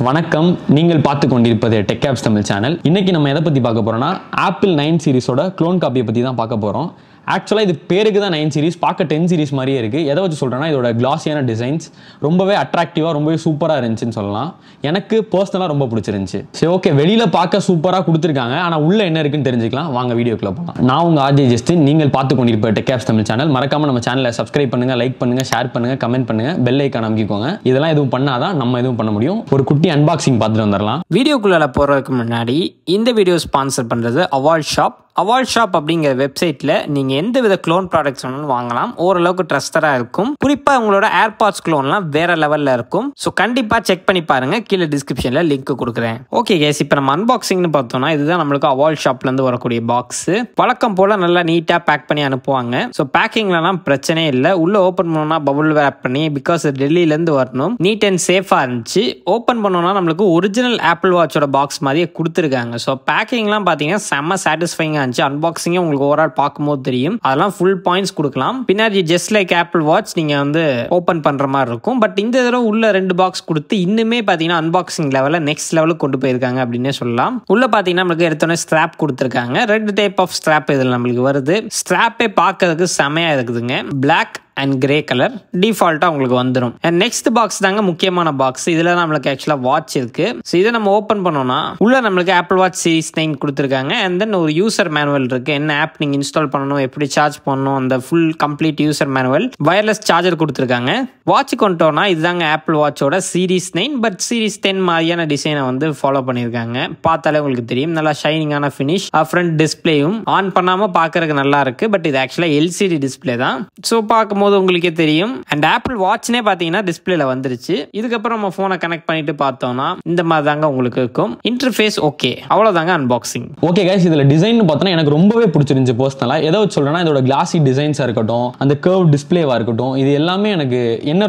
வணக்கம், நீங்கள் பார்த்து கொண்டிருப்பது டெக் ஆப்ஸ் தமிழ் சேனல். இன்னைக்கு நம்ம எதை பற்றி பார்க்க போறோம்னா ஆப்பிள் 9 சீரிஸோட க்ளோன் காப்பியை பற்றி தான் பார்க்க போகிறோம். ஆக்சுவலாக இது பேருக்கு தான் 9 சீரிஸ், பார்க்க 10 சீரிஸ் மாதிரியே இருக்குது. எதை வச்சு சொல்கிறேன்னா இதோட கிளாஸியான டிசைன்ஸ் ரொம்பவே அட்ராக்டிவாக ரொம்பவே சூப்பராக இருந்துச்சுன்னு சொல்லலாம். எனக்கு பர்சனலாக ரொம்ப பிடிச்சிருந்துச்சு. சரி, ஓகே, வெளியில் பார்க்க சூப்பராக கொடுத்துருக்காங்க, ஆனால் உள்ள என்ன இருக்குன்னு தெரிஞ்சுக்கலாம். வாங்க வீடியோக்குள்ள போகலாம். நான் உங்கள் ஆர்ஜே ஜஸ்டின், நீங்கள் பார்த்து கொண்டிருப்ப டெக் ஆப்ஸ் தமிழ் சேனல். மறக்காம நம்ம சேனலை சப்ஸ்கிரைப் பண்ணுங்க, லைக் பண்ணுங்க, ஷேர் பண்ணுங்க, கமெண்ட் பண்ணுங்க, பெல் ஐக்கான் அமைக்கிக்கோங்க. இதெல்லாம் எதுவும் பண்ணாதான் நம்ம எதுவும் பண்ண முடியும். ஒரு குட்டி அன்பாக்சிங் பார்த்துட்டு வந்துடலாம். வீடியோக்குள்ள போகிறதுக்கு முன்னாடி இந்த வீடியோ ஸ்பான்சர் பண்ணுறது அவால்ட் ஷாப். அவால்ட் ஷாப் அப்படிங்கிற வெப்சைட்டில் நீங்கள் எந்த வித க்ளோன் ப்ராடக்ட்ஸ் வேணாலும் வாங்கலாம். ஓரளவுக்கு ட்ரஸ்டடாக இருக்கும். குறிப்பாக உங்களோட ஏர்பாட்ஸ் க்ளோன்லாம் வேற லெவலில் இருக்கும். ஸோ கண்டிப்பாக செக் பண்ணி பாருங்க. கீழே டிஸ்கிரிப்ஷனில் லிங்க் கொடுக்குறேன். ஓகே கேஸ், இப்போ நம்ம அன்பாக்சிங்னு பார்த்தோம்னா இதுதான் நம்மளுக்கு அவால்ட் ஷாப்லேருந்து வரக்கூடிய பாக்ஸ். வழக்கம் போல் நல்லா நீட்டாக பேக் பண்ணி அனுப்புவாங்க. ஸோ பேக்கிங்லலாம் பிரச்சனையே இல்லை. உள்ளே ஓப்பன் பண்ணோம்னா பபுள் வேப் பண்ணி, பிகாஸ் டெல்லியிலேருந்து வரணும், நீட் அண்ட் சேஃபாக இருந்துச்சு. ஓப்பன் பண்ணோம்னா நம்மளுக்கு ஒரிஜினல் ஆப்பிள் வாட்சோட பாக்ஸ் மாதிரியே கொடுத்துருக்காங்க. ஸோ பேக்கிங்லாம் பார்த்தீங்கன்னா செம்ம சாட்டிஸ்ஃபைங்காக அன்பாக்சிங் உங்களுக்கு ஓவரால் பார்க்கும்போது தெரியும். அதெல்லாம் ஃபுல் பாயிண்ட்ஸ் கொடுக்கலாம். பின்னாடி ஜஸ்ட் லைக் ஆப்பிள் வாட்ச் நீங்க வந்து ஓபன் பண்ற மாதிரி இருக்கும். பட் இந்த தடவை உள்ள 2 பாக்ஸ் கொடுத்து இன்னுமே பாத்தீங்கன்னா அன்பாக்சிங் லெவல்ல நெக்ஸ்ட் லெவலுக்கு கொண்டு போயிருக்காங்க அப்படின்னே சொல்லலாம். உள்ள பாத்தீங்கன்னா நம்மளுக்கு எடுத்தோடனே ஸ்ட்ராப் கொடுத்துருக்காங்க. 2 டைப் ஆஃப் ஸ்ட்ராப் இதுல நம்மளுக்கு வருது. ஸ்ட்ராப்பே பார்க்கறதுக்கு செமையா இருக்குதுங்க. பிளாக் அண்ட் கிரே கலர் டிஃபால்ட்டாக உங்களுக்கு வந்துடும். அண்ட் நெக்ஸ்ட் பாக்ஸ் தாங்க முக்கியமான பாக்ஸ். இதில் நம்மளுக்கு ஆக்சுவலாக வாட்ச் இருக்கு. ஸோ இதை நம்ம ஓப்பன் பண்ணோம்னா உள்ள நம்மளுக்கு ஆப்பிள் வாட்ச் சீரிஸ் 9 கொடுத்துருக்காங்க. அண்ட் தென் ஒரு யூசர் மேனுவல் இருக்கு. என்ன ஆப் நீங்கள் இன்ஸ்டால் பண்ணணும், எப்படி சார்ஜ் பண்ணணும், அந்த full complete user manual. Wireless charger கொடுத்துருக்காங்க. வாட்ச் கொண்டோம்னா இதுதாங்க ஆப்பிள் வாட்சோட சீரிஸ் 9. பட் சீரிஸ் 10 மாதிரியான டிசைனை வந்து ஃபாலோ பண்ணியிருக்காங்க. பார்த்தாலே உங்களுக்கு தெரியும், நல்லா ஷைனிங்கான ஃபினிஷ். ஃப்ரண்ட் டிஸ்பிளேயும் ஆன் பண்ணாமல் பார்க்கறதுக்கு நல்லா இருக்கு. பட் இது ஆக்சுவலாக எல்சிடி டிஸ்பிளே தான். ஸோ பார்க்கும்போது உங்களுக்கே தெரியும். அண்ட் ஆப்பிள் வாட்ச்னே பாத்தீங்கன்னா டிஸ்பிளேல வந்துருச்சு. இதுக்கப்புறம் நம்ம போனை கனெக்ட் பண்ணிட்டு பார்த்தோம்னா இந்த மாதிரி தாங்க உங்களுக்கு இருக்கும். இன்டர்ஃபேஸ் ஓகே, அவ்வளவுதாங்க அன்பாக்சிங். ஓகே கைஸ், இதுல டிசைன் பார்த்தோன்னா எனக்கு ரொம்பவே பிடிச்சிருந்துச்சு பர்சனலா. ஏதோ சொல்றேன்னா இதோட கிளாசி டிசைன்ஸா இருக்கட்டும், அந்த கர்வ் டிஸ்பிளேவா இருக்கட்டும், இது எல்லாமே எனக்கு என்ன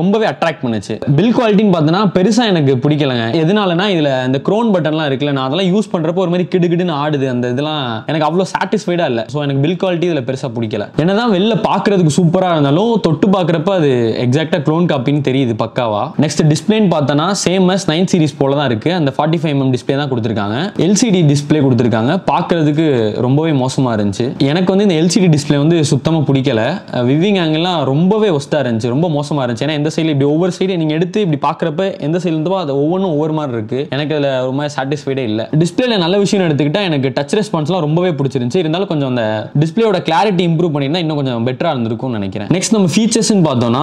ரொம்பவே அட்ராக்ட் பண்ணுச்சு. பில் குவாலிட்டின்னு பார்த்தோன்னா பெருசா எனக்கு பிடிக்கலங்க. எதனாலனா இதுல இந்த க்ரோன் பட்டன்லாம் இருக்குல்ல, நான் அதெல்லாம் யூஸ் பண்றப்போ ஒரு மாதிரி கிடுகிடுன்னு ஆடுது. அந்த இதெல்லாம் எனக்கு அவ்வளவு சாட்டிஸ்ஃபைடா இல்ல. ஸோ எனக்கு பில் குவாலிட்டி இதுல பெருசா பிடிக்கல. என்னதான் வெளில பாக்குறதுக்கு சூப்பரா இருந்தாலும் தொட்டு பார்க்கறப்ப அது எக்ஸாக்ட்டா க்ளோன் காப்பின்னு தெரியுது பக்காவா. நெக்ஸ்ட் டிஸ்பிளேன்னு பார்த்தோன்னா சேம் as 9 சீரிஸ் போல தான் இருக்கு. அந்த 45mm டிஸ்பிளே தான் கொடுத்துருக்காங்க. எல்சிடி டிஸ்பிளே கொடுத்துருக்காங்க. பார்க்கறதுக்கு ரொம்பவே மோசமா இருந்துச்சு. எனக்கு வந்து இந்த எல்சிடி டிஸ்பிளே வந்து சுத்தமா பிடிக்கல. விவிங் ஆங்கிள்லாம் ரொம்பவே ஒஸ்டா இருந்துச்சு, ரொம்ப மோசமா இருந்துச்சு. ஏன்னா இந்த சைடு இப்படி ஒவ்வொரு சைடு நீங்க எடுத்து இப்படி பார்க்கறப்ப எந்த சைடுல இருந்தோ அது ஒவ்வொன்றும் ஒவ்வொரு மாதிரி இருக்கு. எனக்கு அதுல ரொம்ப சாட்டிஸ்ஃபைடே இல்லை. டிஸ்பிளேல நல்ல விஷயம் எடுத்துக்கிட்டா எனக்கு டச் ரெஸ்பான்ஸ்லாம் ரொம்பவே பிடிச்சிருந்துச்சு. இருந்தாலும் கொஞ்சம் அந்த டிஸ்பிளேயோட கிளாரிட்டி இம்ப்ரூவ் பண்ணிருந்தா இன்னும் கொஞ்சம் பெட்டரா இருந்திருக்கும்னு நினைக்கிறேன். நெக்ஸ்ட் நம்ம ஃபீச்சர்ஸ்னு பார்த்தோம்னா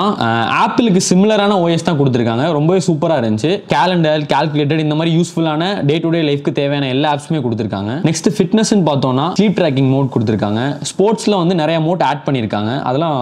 ஆப்பிளுக்கு சிமிலரான ஓஎஸ் தான் கொடுத்துருக்காங்க. ரொம்பவே சூப்பரா இருந்துச்சு. கேலண்டர், கால்குலேட்டர், இந்த மாதிரி யூஸ்ஃபுல்லான டே டு டே லைஃப்க்கு தேவையான எல்லா ஆப்ஸுமே கொடுத்துருக்காங்க. நெக்ஸ்ட் ஃபிட்னஸ்னு பார்த்தோம்னா ஸ்லீப் ட்ராக்கிங் மோட் கொடுத்துருக்காங்க. ஸ்போர்ட்ஸ்ல வந்து நிறைய மோட் ஆட் பண்ணியிருக்காங்க. அதெல்லாம்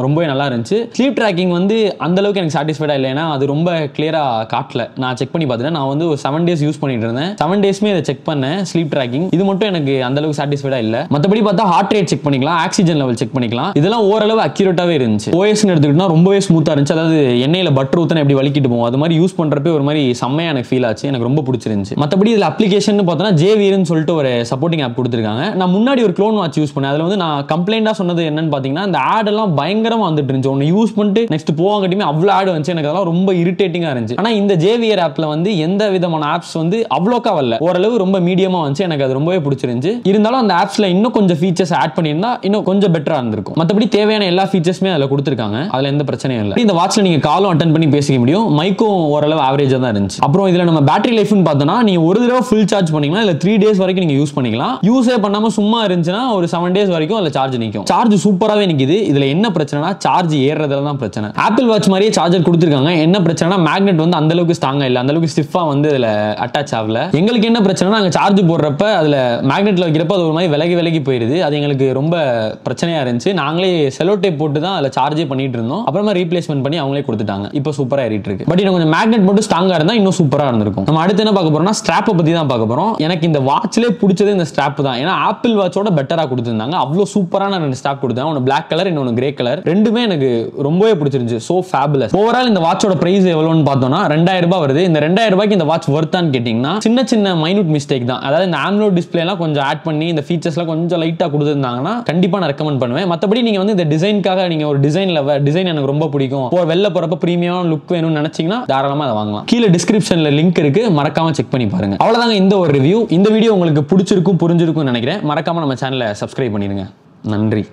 ரொம்பவே நல்லா இருந்துச்சு. ஸ்லீப் ட்ராக்கிங் வந்து அந்த அளவுக்கு எனக்கு சாட்டிஸ்ஃபைடா இல்லைன்னா அது ரொம்ப கிளியரா காட்டல. நான் செக் பண்ணி பார்த்துட்டேன். நான் வந்து ஒரு 7 days யூஸ் பண்ணிட்டு இருந்தேன். 7 daysமே இதை செக் பண்ணேன் ஸ்லீப் ட்ராக்கிங். இது மட்டும் எனக்கு அந்த அளவுக்கு சாட்டிஸ்ஃபைடா இல்ல. மற்றபடி பார்த்தா ஹார்ட் ரேட் செக் பண்ணிக்கலாம், ஆக்சிஜன் லெவல் செக் பண்ணிக்கலாம். இதெல்லாம் ஓரளவு அக்யூரேட்டாவே இருந்துச்சு. ஓஎஸ் எடுத்துக்கிட்டா ரொம்பவே ஸ்மூத்தா இருந்துச்சு. அதாவது எண்ணெயில பட்டர் ஊத்தன எப்படி வலிக்கிட்டு போகும் அது மாதிரி யூஸ் பண்றப்ப ஒரு மாதிரி செம்மையா எனக்கு ஃபீல் ஆச்சு. எனக்கு ரொம்ப பிடிச்சிருந்துச்சு. மற்றபடி இதுல அப்ளிகேஷன் பார்த்தோம்னா ஜேவியர்னு சொல்லிட்டு ஒரு சப்போர்ட்டிங் ஆப் கொடுத்துருக்காங்க. நான் முன்னாடி ஒரு க்ளோன் வாட்ச் யூஸ் பண்ணேன். அதுல வந்து நான் கம்ப்ளைண்டா சொன்னது என்னன்னு பாத்தீங்கன்னா இந்த ஆட் எல்லாம் பயங்கரமா வந்துட்டு இருந்துச்சு. ஒன்னு யூஸ் பண்ணிட்டு நெக்ஸ்ட் போவாங்கட்டியுமே அவ்வளவு ஆட் வந்துச்சு. எனக்கு அதெல்லாம் ரொம்ப இரிட்டேட்டிங்கா இருந்துச்சு. ஆனா இந்த ஜேவியர் ஆப்ல வந்து எந்த விதமான ஆப்ஸ் வந்து அவ்வளோக்கா வரல, ஓரளவு ரொம்ப மீடியமா வந்துச்சு. எனக்கு அது ரொம்பவே பிடிச்சிருந்துச்சு. இருந்தாலும் அந்த ஆப்ஸ்ல இன்னும் கொஞ்சம் ஃபீச்சர்ஸ் ஆட் பண்ணியிருந்தா இன்னும் கொஞ்சம் பெட்டரா இருந்திருக்கும். மற்றபடி தேவையான எல்லா ஃபீச்சர்ஸுமே அதுல கொடுத்துருக்காங்க. அதுல எந்த பிரச்சனையும் இல்லை. இந்த வாட்ச்ல நீங்க காலும் அட்டெண்ட் பண்ணி பேசிக்க முடியும். மைக்கும் ஓரளவு ஆவரேஜா தான் இருந்துச்சு. அப்புறம் இதுல நம்ம பேட்டரி லைஃப்னு பார்த்தோம்னா நீங்க ஒரு தடவை ஃபுல் சார்ஜ் பண்ணீங்கன்னா இல்ல 3 days வரைக்கும் நீங்க யூஸ் பண்ணிக்கலாம். யூஸே பண்ணாம சும்மா இருந்துச்சுன்னா ஒரு 7 days வரைக்கும் அதுல சார்ஜ் நிற்கும். சார்ஜ் சூப்பராகவே நிக்குது. இதுல என்ன பிரச்சனைனா சார்ஜ் ஏறுறதுல தான் பிரச்சனை. ஆப்பிள் வாட்ச் மாதிரியே சார்ஜர் கொடுத்துருக்காங்க. என்ன பிரச்சனைனா மேக்னெட் வந்து அந்த அளவுக்கு ஸ்ட்ராங்கா இல்ல, அந்த அளவுக்கு ஸ்டிஃபா வந்து இதுல அட்டாச் ஆகல. எங்களுக்கு என்ன பிரச்சனைனா நாங்க சார்ஜ் போடுறப்ப அதுல மேக்னெட்ல வைக்கிறப்ப அது ஒரு மாதிரி விலகி போயிருது. அது எங்களுக்கு ரொம்ப பிரச்சனையா இருந்துச்சு. நாங்களே செலோ டேப் போட்டு தான் அதுல சார்ஜே பண்ணிட்டு இருந்தோம். அப்புறமா ரீப்ளேஸ்மெண்ட் பண்ணி அவங்களே கொடுத்துட்டாங்க. இப்போ சூப்பரா ஏறிட்டு இருக்கு. பட் இன்னும் கொஞ்சம் மேக்னெட் மட்டும் ஸ்ட்ராங்கா இருந்தா இன்னும் சூப்பரா இருந்திருக்கும். நம்ம அடுத்து என்ன பார்க்க போறோம்னா ஸ்ட்ராப்பை பத்தி தான் பார்க்க போறோம். எனக்கு இந்த வாட்ச்லயே பிடிச்சது இந்த ஸ்ட்ராப் தான். ஏன்னா ஆப்பிள் வாட்சோட பெட்டரா கொடுத்திருந்தாங்க. அவ்வளவு சூப்பரான 2 ஸ்ட்ராப் கொடுத்தாங்க. ஒன்னு பிளாக் கலர், இன்னொன்னு கிரே கலர். ரெண்டுமே எனக்கு ரொம்பவே பிடிச்சிருந்துச்சு. So fabulous. ஓவரால் இந்த வாட்சோட பிரைஸ் எவ்வளவுன்னு பார்த்தோம்னா 2000 ரூபாய் வருது. இந்த 2000 ரூபாய்க்கு இந்த வாட்ச் வர்த்தான்னு கேட்டீங்கன்னா சின்ன மைனூட் மிஸ்டேக் தான். அதாவது இந்த AMOLED டிஸ்பிளே எல்லாம் கொஞ்சம் ஆட் பண்ணி இந்த ஃபீச்சர்ஸ்லாம் கொஞ்சம் லைட்டா கொடுத்திருந்தாங்கன்னா கண்டிப்பா நான் ரெக்கமெண்ட் பண்ணுவேன். மற்றபடி நீங்க வந்து இந்த டிசைனுக்காக நீங்க ஒரு டிசைன் எனக்கு ரொம்ப பிடிக்கும், வெளில போறப்ப பிரீமியம் லுக் வேணும்னு நினைச்சீங்கன்னா தாராளமா அதை வாங்கலாம். கீழே டிஸ்கிரிப்ஷன்ல லிங்க் இருக்கு, மறக்காம செக் பண்ணி பாருங்க. அவ்வளவுதாங்க இந்த ஒரு ரிவ்யூ. இந்த வீடியோ உங்களுக்கு பிடிச்சிருக்கும் புரிஞ்சிருக்கும் நினைக்கிறேன். மறக்காம நம்ம சேனலை சப்ஸ்கிரைப் பண்ணிருங்க. நன்றி.